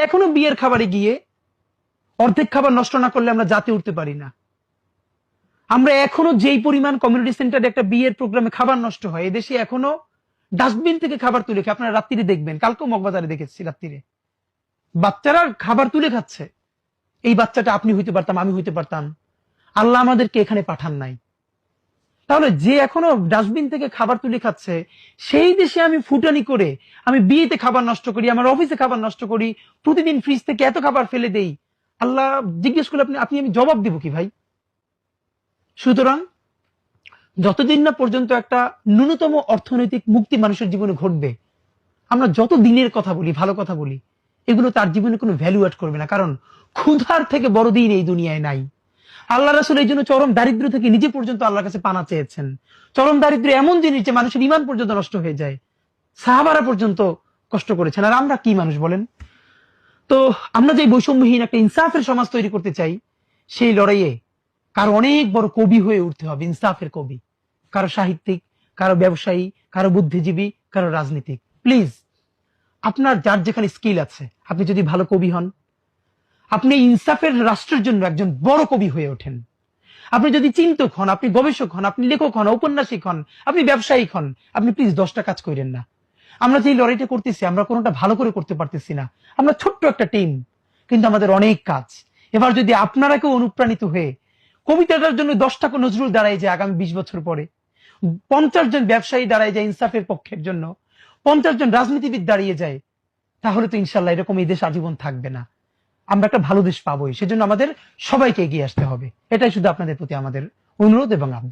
এখনো বিয়ের খাবারে গিয়ে অর্ধেক খাবার নষ্ট না করলে আমরা জাতে উঠতে পারি না। আমরা এখনো যেই পরিমাণ কমিউনিটি সেন্টারে একটা বিয়ের প্রোগ্রামে খাবার নষ্ট হয়, এদেশে এখনো ডাস্টবিন থেকে খাবার তুলে খেয়ে, আপনারা রাত্রিরে দেখবেন, কালকেও মগবাজারে দেখেছি রাত্রিরে বাচ্চারা খাবার তুলে খাচ্ছে। এই বাচ্চাটা আপনি হইতে পারতাম, আমি হইতে পারতাম। আল্লাহ আমাদেরকে এখানে পাঠান নাই। তাহলে যে এখনো ডাস্টবিন থেকে খাবার তুলে খাচ্ছে, সেই দেশে আমি ফুটানি করে আমি বিয়েতে খাবার নষ্ট করি, আমার অফিসে খাবার নষ্ট করি, প্রতিদিন ফ্রিজ থেকে এত খাবার ফেলে দেই। আল্লাহ জিজ্ঞেস করলে আপনি আমি জবাব দিব কি ভাই? সুতরাং যতদিন না পর্যন্ত একটা ন্যূনতম অর্থনৈতিক মুক্তি মানুষের জীবনে ঘটবে, আমরা যত দিনের কথা বলি, ভালো কথা বলি, এগুলো তার জীবনে কোনো ভ্যালু অ্যাড করবে না। কারণ ক্ষুধার থেকে বড় দিন এই দুনিয়ায় নাই। আল্লাহ রাসূল এই জন্য চরম দারিদ্র থেকে নিজে পর্যন্ত আল্লাহর কাছে পানা চেয়েছেন। চরম দারিদ্র এমন জিনিস যে মানুষের ঈমান পর্যন্ত নষ্ট হয়ে যায়। সাহাবারা পর্যন্ত কষ্ট করেছেন, আর আমরা কি মানুষ বলেন? তো আমরা যে বৈষম্যহীন একটা ইনসাফের সমাজ তৈরি করতে চাই, সেই লড়াইয়ে কারো অনেক বড় কবি হয়ে উঠতে হবে, ইনসাফের কবি। কারো সাহিত্যিক, কারো ব্যবসায়ী, কারো বুদ্ধিজীবী, কারো রাজনীতিক। প্লিজ, আপনার যার যেখানে স্কিল আছে, আপনি যদি ভালো কবি হন, আপনি ইনসাফের রাষ্ট্রের জন্য একজন বড় কবি হয়ে ওঠেন। আপনি যদি চিন্তক হন, আপনি গবেষক হন, আপনি লেখক হন, ঔপন্যাসিক হন, আপনি ব্যবসায়িক হন, আপনি প্লিজ 10টা কাজ করেন না। আমরা যে লড়াইটা করতেছি, আমরা কোনোটা ভালো করে করতে পারতেছি না। আমরা ছোট্ট একটা টিম, কিন্তু আমাদের অনেক কাজ। এবার যদি আপনারা কেউ অনুপ্রাণিত হয়ে কবিতাটার জন্য 10টা নজরুল দাঁড়ায় যায় আগামী 20 বছর পরে, 50 জন ব্যবসায়ী দাঁড়ায় যায় ইনসাফের পক্ষের জন্য, 50 জন রাজনীতিবিদ দাঁড়িয়ে যায়, তাহলে তো ইনশাল্লাহ এরকম এই দেশ আজীবন থাকবে না। আমরা একটা ভালো দেশ পাবোই। সেজন্য আমাদের সবাইকে এগিয়ে আসতে হবে। এটাই শুধু আপনাদের প্রতি আমাদের অনুরোধ এবং আবদার।